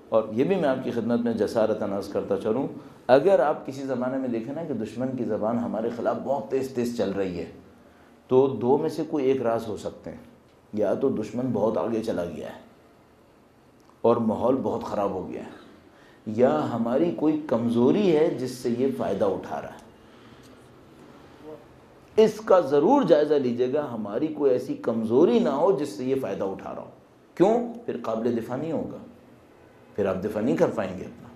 اور یہ بھی میں آپ کی خدمت میں جسارتاً عرض کرتا چلوں، اگر آپ کسی زمانے میں دیکھیں نا کہ دشمن کی زبان ہمارے خلاف بہت تیز تیز چل رہی ہے، تو دو میں سے کوئی ایک راز ہو سکتے ہیں، یا تو دشمن بہت آگے چلا گیا ہے اور ماحول بہت خراب ہو گیا ہے، یا ہماری کوئی کمزوری ہے جس سے یہ فائدہ اٹھا رہا ہے۔ اس کا ضرور جائزہ لیجئے گا، ہماری کوئی ایسی کمزوری نہ ہو جس سے یہ فائدہ اٹھا رہا ہو۔ کیوں؟ پھر قابل دفاع نہیں ہوگا، پھر آپ دفاع نہیں کر پائیں گے اپنا۔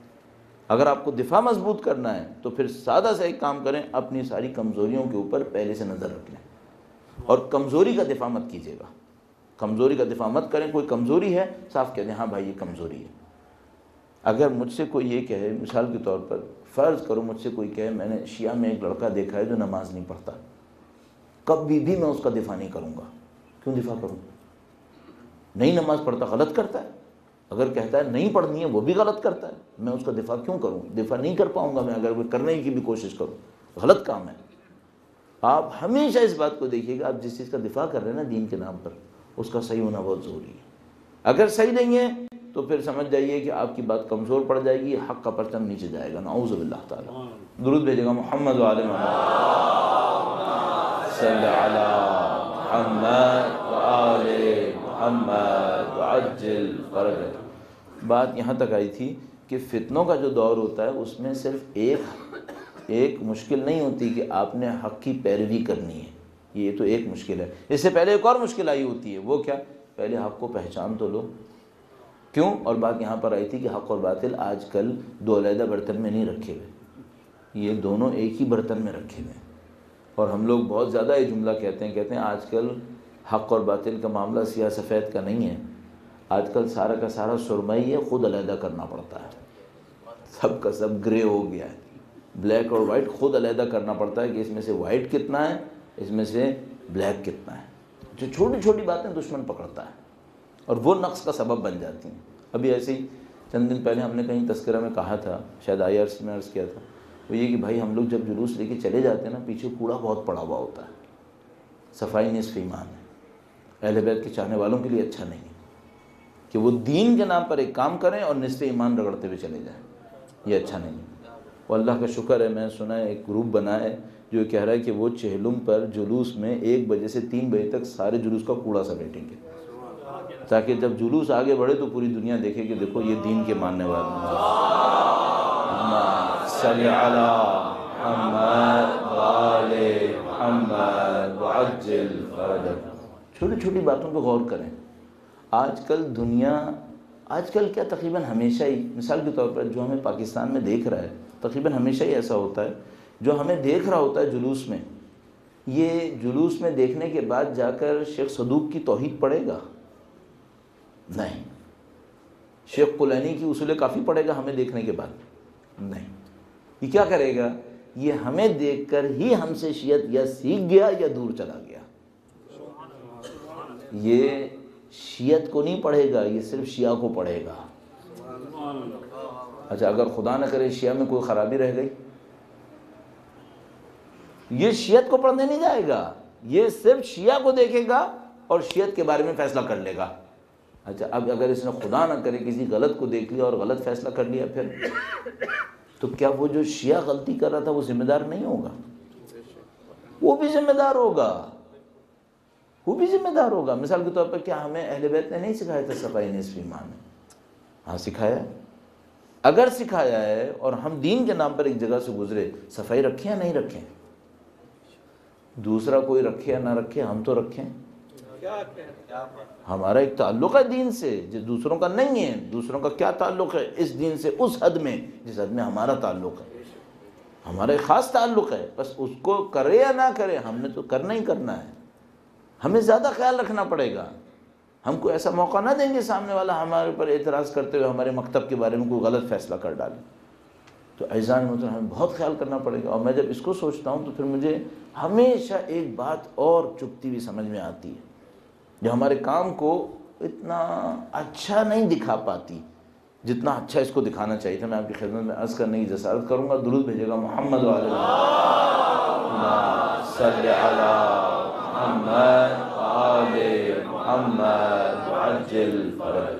اگر آپ کو دفاع مضبوط کرنا ہے تو پھر سادہ سا ایک کام کریں، اپنی ساری کمزوریوں کے اوپر پہلے سے نظر رکھ لیں، اور کمزوری کا دفاع مت کیجیے گا، کمزوری کا دفاع مت کریں۔ کوئی کمزوری ہے صاف کہہ دیں ہاں بھائی یہ کمزوری ہے۔ اگر مجھ سے کوئی یہ کہے، مثال کے طور پر فرض کرو مجھ سے کوئی کہے میں نے شیعہ میں ایک لڑکا دیکھا ہے جو نماز نہیں پڑھتا، کبھی بھی میں اس کا دفاع نہیں کروں گا۔ کیوں دفاع کروں؟ نہیں نماز پڑھتا، غلط کرتا ہے۔ اگر کہتا ہے نہیں پڑھنی ہے وہ بھی غلط کرتا ہے، میں اس کا دفاع کیوں کروں؟ دفاع نہیں کر پاؤں گا میں اگر وہ کرنے کی بھی کوشش کروں، غلط کام ہے۔ آپ ہمیشہ اس بات کو دیکھیے گا، آپ جس چیز کا دفاع کر رہے ہیں نا دین کے نام پر، اس کا صحیح ہونا بہت ضروری ہے۔ اگر صحیح نہیں ہے تو پھر سمجھ جائیے کہ آپ کی بات کمزور پڑ جائے گی، حق کا پرچم نیچے جائے گا، نعوذ باللہ تعالی۔ درود بھیجے گا محمد وعلی محمد صلی علی محمد وآل محمد وعجل فرجہ۔ بات یہاں تک آئی تھی کہ فتنوں کا جو دور ہوتا ہے اس میں صرف ایک مشکل نہیں ہوتی کہ آپ نے حق کی پیروی کرنی ہے، یہ تو ایک مشکل ہے۔ اس سے پہلے ایک اور مشکل آئی ہوتی ہے، وہ کیا؟ پہلے حق کو پہچان تو لو۔ کیوں؟ اور بات یہاں پر آئی تھی کہ حق اور باطل آج کل دو علیحدہ برتن میں نہیں رکھے ہوئے، یہ دونوں ایک ہی برتن میں رکھے ہوئے ہیں۔ اور ہم لوگ بہت زیادہ یہ جملہ کہتے ہیں آج کل حق اور باطل کا معاملہ سیاہ سفید کا نہیں ہے، آج کل سارا کا سارا سرمئی ہے، خود علیحدہ کرنا پڑتا ہے، سب کا سب گرے ہو گیا ہے، بلیک اور وائٹ خود علیحدہ کرنا پڑتا ہے کہ اس میں سے وائٹ کتنا ہے، اس میں سے بلیک کتنا ہے۔ جو چھوٹی چھوٹی باتیں دشمن پکڑتا ہے اور وہ نقص کا سبب بن جاتی ہیں۔ ابھی ایسے ہی چند دن پہلے ہم نے کہیں تذکرہ میں کہا تھا، شاید IRC میں عرض کیا تھا، وہ یہ کہ بھائی ہم لوگ جب جلوس لے کے چلے جاتے ہیں نا، پیچھے کوڑا بہت پڑا ہوا ہوتا ہے۔ صفائی نصف ایمان ہے، اہل بیت کے چاہنے والوں کے لیے اچھا نہیں ہے کہ وہ دین کے نام پر ایک کام کریں اور نصف ایمان رگڑتے ہوئے چلے جائیں، یہ اچھا نہیں ہے۔ اور اللہ کا شکر ہے، میں سنا ہے ایک گروپ بنا ہے جو کہہ رہا ہے کہ وہ چہلم پر جلوس میں 1 بجے سے 3 بجے تک سارے جلوس کا کوڑا سمیٹیں گے، تاکہ جب جلوس آگے بڑھے تو پوری دنیا دیکھے کہ دیکھو یہ دین کے ماننے والے ہیں۔ صلی علی محمد وآل محمد وعجل فرجہ۔ چھوٹی چھوٹی باتوں پہ غور کریں۔ آج کل کیا تقریباً ہمیشہ ہی، مثال کے طور پر جو ہمیں پاکستان میں دیکھ رہا ہے، تقریباً ہمیشہ ہی ایسا ہوتا ہے، جو ہمیں دیکھ رہا ہوتا ہے جلوس میں، یہ جلوس میں دیکھنے کے بعد جا کر شیخ صدوق کی توحید پڑھے گا؟ نہیں۔ شیخ قلینی کی اصول کافی پڑھے گا ہمیں دیکھنے کے بعد؟ نہیں۔ یہ کیا کرے گا؟ یہ ہمیں دیکھ کر ہی ہم سے شیعت یا سیکھ گیا یا دور چلا گیا۔ یہ شیعت کو نہیں پڑھے گا، یہ صرف شیعہ کو پڑھے گا۔ اچھا اگر خدا نہ کرے شیعہ میں کوئی خرابی رہ گئی، یہ شیعت کو پڑھنے نہیں جائے گا، یہ صرف شیعہ کو دیکھے گا اور شیعت کے بارے میں فیصلہ کر لے گا۔ اچھا اب اگر اس نے خدا نہ کرے کسی غلط کو دیکھ لیا اور غلط فیصلہ کر لیا، پھر تو کیا وہ جو شیعہ غلطی کر رہا تھا وہ ذمہ دار نہیں ہوگا؟ وہ بھی ذمہ دار ہوگا، وہ بھی ذمہ دار ہوگا۔ مثال کے طور پر کیا ہمیں اہل بیت نے نہیں سکھایا تھا صفائی نصف ایمان ہے؟ ہاں سکھایا ہے۔ اگر سکھایا ہے اور ہم دین کے نام پر ایک جگہ سے گزرے، صفائی رکھیں یا نہیں رکھیں؟ دوسرا کوئی رکھے یا نہ رکھے، ہم تو رکھیں۔ ہمارا ایک تعلق ہے دین سے جو دوسروں کا نہیں ہے۔ دوسروں کا کیا تعلق ہے اس دین سے؟ اس حد میں جس حد میں ہمارا تعلق ہے، ہمارا ایک خاص تعلق ہے، بس اس کو کرے یا نہ کرے ہم نے تو کرنا ہی کرنا ہے۔ ہمیں زیادہ خیال رکھنا پڑے گا، ہم کو ایسا موقع نہ دیں گے سامنے والا ہمارے پر اعتراض کرتے ہوئے ہمارے مکتب کے بارے میں کوئی غلط فیصلہ کر ڈالے۔ تو اعزان محترم ہمیں بہت خیال کرنا پڑے گا۔ اور میں جب اس کو سوچتا ہوں تو پھر مجھے ہمیشہ ایک بات اور چپتی ہوئی سمجھ میں آتی ہے جو ہمارے کام کو اتنا اچھا نہیں دکھا پاتی جتنا اچھا اس کو دکھانا چاہیے تھا۔ میں آپ کی خدمت میں عرض کرنے کی جسارت کروں گا، درود بھیجے گا محمد وعلی محمد صلی علی محمد وآل محمد وعجل فرج۔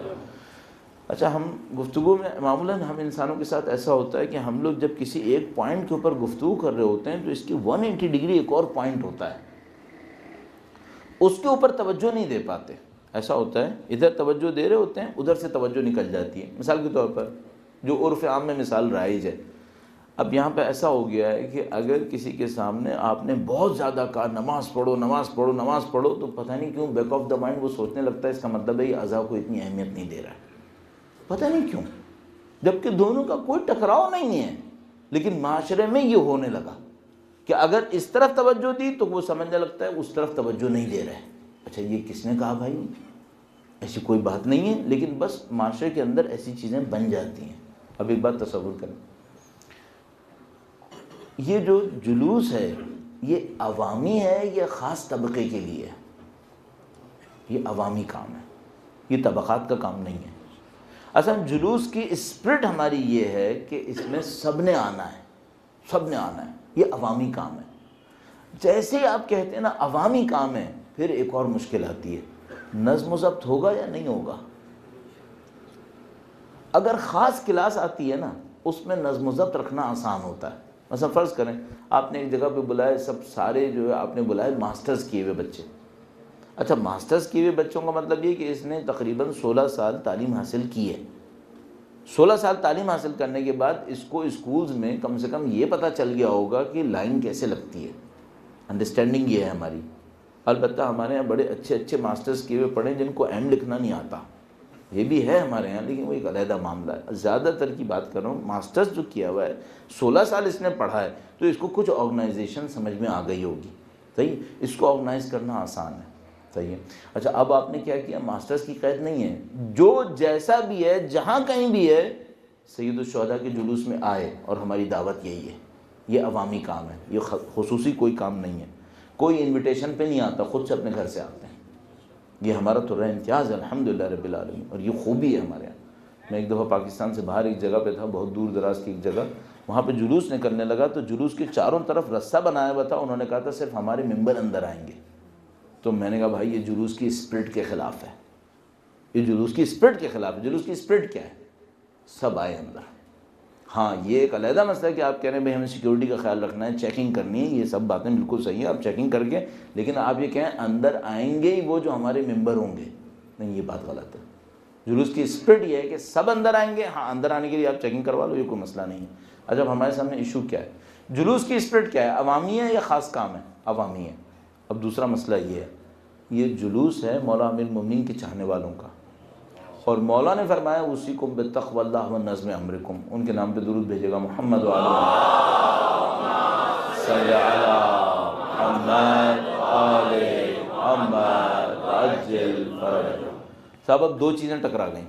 اچھا، ہم گفتگو میں معمولاً ہم انسانوں کے ساتھ ایسا ہوتا ہے کہ ہم لوگ جب کسی ایک پوائنٹ کے اوپر گفتگو کر رہے ہوتے ہیں تو اس کی 180 ڈگری ایک اور پوائنٹ ہوتا ہے، اس کے اوپر توجہ نہیں دے پاتے. ایسا ہوتا ہے ادھر توجہ دے رہے ہوتے ہیں، ادھر سے توجہ نکل جاتی ہے. مثال کے طور پر جو عرف عام میں مثال رائج ہے، اب یہاں پہ ایسا ہو گیا ہے کہ اگر کسی کے سامنے آپ نے بہت زیادہ کہا نماز پڑھو نماز پڑھو نماز پڑھو، تو پتہ نہیں کیوں بیک آف دا مائنڈ وہ سوچنے لگتا ہے اس کا مطلب ہے یہ اذان کو اتنی اہمیت نہیں دے رہا ہے. پتہ نہیں کیوں، جبکہ دونوں کا کوئی ٹکراؤ نہیں ہے، لیکن معاشرے میں یہ ہونے لگا کہ اگر اس طرف توجہ دی تو وہ سمجھنے لگتا ہے اس طرف توجہ نہیں دے رہا ہے. اچھا یہ کس نے کہا بھائی؟ ایسی کوئی بات نہیں ہے، لیکن بس معاشرے کے اندر ایسی چیزیں بن جاتی ہیں. اب ایک بات تصور کریں، یہ جو جلوس ہے یہ عوامی ہے یا خاص طبقے کے لیے ہے؟ یہ عوامی کام ہے، یہ طبقات کا کام نہیں ہے. اصل جلوس کی اسپرٹ ہماری یہ ہے کہ اس میں سب نے آنا ہے، سب نے آنا ہے، یہ عوامی کام ہے. جیسے ہی آپ کہتے ہیں نا عوامی کام ہے، پھر ایک اور مشکل آتی ہے، نظم و ضبط ہوگا یا نہیں ہوگا؟ اگر خاص کلاس آتی ہے نا اس میں نظم و ضبط رکھنا آسان ہوتا ہے. مثلا فرض کریں آپ نے ایک جگہ پہ بلائے، سب سارے جو ہے آپ نے بلائے ماسٹرز کیے ہوئے بچے. اچھا ماسٹرز کیے ہوئے بچوں کا مطلب یہ کہ اس نے تقریباً 16 سال تعلیم حاصل کی ہے. 16 سال تعلیم حاصل کرنے کے بعد اس کو اسکولز میں کم سے کم یہ پتہ چل گیا ہوگا کہ لائن کیسے لگتی ہے. انڈرسٹینڈنگ یہ ہے ہماری. البتہ ہمارے یہاں بڑے اچھے اچھے ماسٹرز کیے ہوئے پڑھے جن کو ایم لکھنا نہیں آتا، یہ بھی ہے ہمارے یہاں، لیکن وہ ایک علیحدہ معاملہ ہے. زیادہ تر کی بات کر رہا ہوں، ماسٹرز جو کیا ہوا ہے 16 سال اس نے پڑھا ہے تو اس کو کچھ آرگنائزیشن سمجھ میں آ گئی ہوگی. صحیح، اس کو آرگنائز کرنا آسان ہے. صحیح ہے. اچھا اب آپ نے کیا کیا، ماسٹرز کی قید نہیں ہے، جو جیسا بھی ہے جہاں کہیں بھی ہے سید الشہداء کے جلوس میں آئے، اور ہماری دعوت یہی ہے. یہ عوامی کام ہے، یہ خصوصی کوئی کام نہیں ہے. کوئی انویٹیشن پہ نہیں آتا، خود سے اپنے گھر سے آتے ہیں. یہ ہمارا تو رہا امتیاز ہے الحمدللہ رب العالمین، اور یہ خوبی ہے ہمارے یہاں. میں ایک دفعہ پاکستان سے باہر ایک جگہ پہ تھا، بہت دور دراز کی ایک جگہ، وہاں پہ جلوس نکلنے لگا تو جلوس کے چاروں طرف رستہ بنایا ہوا تھا. انہوں نے کہا تھا صرف ہمارے ممبر اندر آئیں گے. تو میں نے کہا بھائی یہ جلوس کی اسپرٹ کے خلاف ہے، یہ جلوس کی اسپرٹ کے خلاف ہے. جلوس کی اسپرٹ کیا ہے؟ سب آئے اندر. ہاں یہ ایک علیحدہ مسئلہ ہے کہ آپ کہہ رہے ہیں بھائی ہمیں سیکیورٹی کا خیال رکھنا ہے، چیکنگ کرنی ہے، یہ سب باتیں بالکل صحیح ہیں، آپ چیکنگ کر کے، لیکن آپ یہ کہیں اندر آئیں گے ہی وہ جو ہمارے ممبر ہوں گے، نہیں، یہ بات غلط ہے. جلوس کی اسپرٹ یہ ہے کہ سب اندر آئیں گے. ہاں اندر آنے کے لیے آپ چیکنگ کروا لو، یہ کوئی مسئلہ نہیں ہے. اچھا اب ہمارے سامنے ایشو کیا ہے؟ جلوس کی اسپرٹ کیا ہے؟ عوامی ہے یا خاص کام ہے؟ عوامی ہے. اب دوسرا مسئلہ یہ ہے، یہ جلوس ہے مولا امیر المومنین کے چاہنے والوں کا، اور مولا نے فرمایا اوصیکم بتقوی اللہ ونظم امرکم. ان کے نام پہ درود بھیجے گا محمد وعلی صلی علی محمد وآل محمد وعجل فرجہ. صاحب اب دو چیزیں ٹکرا گئیں.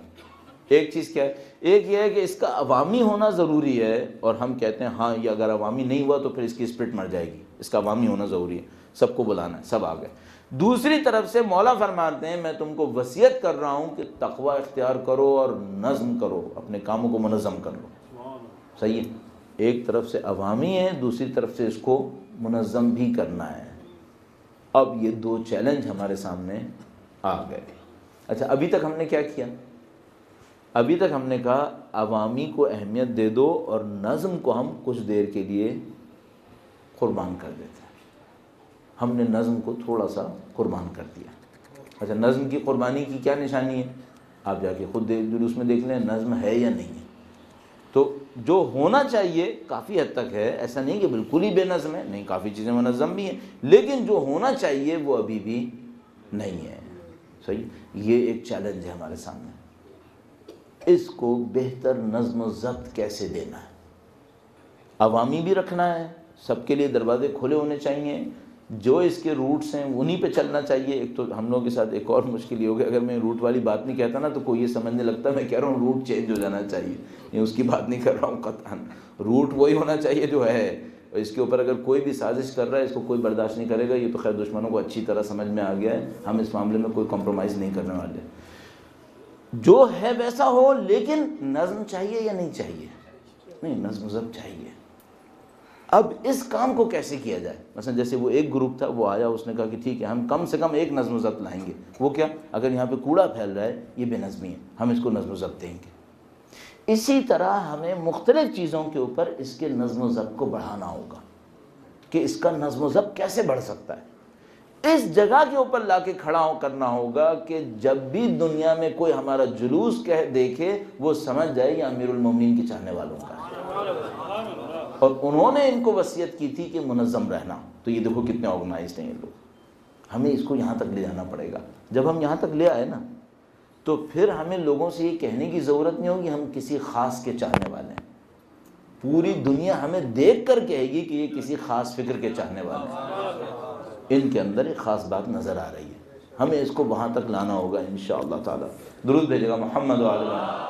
ایک چیز کیا ہے؟ ایک یہ ہے کہ اس کا عوامی ہونا ضروری ہے، اور ہم کہتے ہیں ہاں یہ اگر عوامی نہیں ہوا تو پھر اس کی اسپرٹ مر جائے گی. اس کا عوامی ہونا ضروری ہے، سب کو بلانا ہے، سب آ گئے. دوسری طرف سے مولا فرماتے ہیں میں تم کو وصیت کر رہا ہوں کہ تقوی اختیار کرو اور نظم کرو، اپنے کاموں کو منظم کر لو. صحیح ہے. ایک طرف سے عوامی ہے، دوسری طرف سے اس کو منظم بھی کرنا ہے. اب یہ دو چیلنج ہمارے سامنے آ گئے. اچھا ابھی تک ہم نے کیا کیا؟ ابھی تک ہم نے کہا عوامی کو اہمیت دے دو اور نظم کو ہم کچھ دیر کے لیے قربان کر دیتے ہیں. ہم نے نظم کو تھوڑا سا قربان کر دیا. اچھا نظم کی قربانی کی کیا نشانی ہے؟ آپ جا کے خود جلوس میں دیکھ لیں نظم ہے یا نہیں ہے. تو جو ہونا چاہیے کافی حد تک ہے، ایسا نہیں کہ بالکل ہی بے نظم ہے، نہیں، کافی چیزیں منظم بھی ہیں، لیکن جو ہونا چاہیے وہ ابھی بھی نہیں ہے. صحیح. یہ ایک چیلنج ہے ہمارے سامنے. اس کو بہتر نظم و ضبط کیسے دینا ہے؟ عوامی بھی رکھنا ہے، سب کے لیے دروازے کھلے ہونے چاہیے، جو اس کے روٹس ہیں انہی پہ چلنا چاہیے. ایک تو ہم لوگوں کے ساتھ ایک اور مشکل یہ ہوگی، اگر میں روٹ والی بات نہیں کہتا نا تو کوئی یہ سمجھنے لگتا میں کہہ رہا ہوں روٹ چینج ہو جانا چاہیے. یہ اس کی بات نہیں کر رہا ہوں قطعاً. روٹ وہی ہونا چاہیے جو ہے. اس کے اوپر اگر کوئی بھی سازش کر رہا ہے اس کو کوئی برداشت نہیں کرے گا. یہ تو خیر دشمنوں کو اچھی طرح سمجھ میں آ گیا ہے، ہم اس معاملے میں کوئی کمپرومائز نہیں کرنے والے. جو ہے ویسا ہو، لیکن نظم چاہیے یا نہیں چاہیے؟ نہیں، نظم و ضبط چاہیے. اب اس کام کو کیسے کیا جائے؟ مثلا جیسے وہ ایک گروپ تھا، وہ آیا، اس نے کہا کہ ٹھیک ہے ہم کم سے کم ایک نظم و ضبط لائیں گے. وہ کیا؟ اگر یہاں پہ کوڑا پھیل رہا ہے یہ بے نظمی ہے، ہم اس کو نظم و ضبط دیں گے. اسی طرح ہمیں مختلف چیزوں کے اوپر اس کے نظم و ضبط کو بڑھانا ہوگا کہ اس کا نظم و ضبط کیسے بڑھ سکتا ہے. اس جگہ کے اوپر لا کے کھڑا کرنا ہوگا کہ جب بھی دنیا میں کوئی ہمارا جلوس دیکھے وہ سمجھ جائے یہ امیر المومنین کے چاہنے والوں کا ہے. اور انہوں نے ان کو وصیت کی تھی کہ منظم رہنا. تو یہ دیکھو کتنے آرگنائزڈ ہیں یہ لوگ. ہمیں اس کو یہاں تک لے جانا پڑے گا. جب ہم یہاں تک لے آئے نا تو پھر ہمیں لوگوں سے یہ کہنے کی ضرورت نہیں ہوگی ہم کسی خاص کے چاہنے والے ہیں. پوری دنیا ہمیں دیکھ کر کہے گی کہ یہ کسی خاص فکر کے چاہنے والے ہیں. ان کے اندر ایک خاص بات نظر آ رہی ہے. ہمیں اس کو وہاں تک لانا ہوگا انشاءاللہ تعالی. درود بھیجے گا محمد و آل محمد.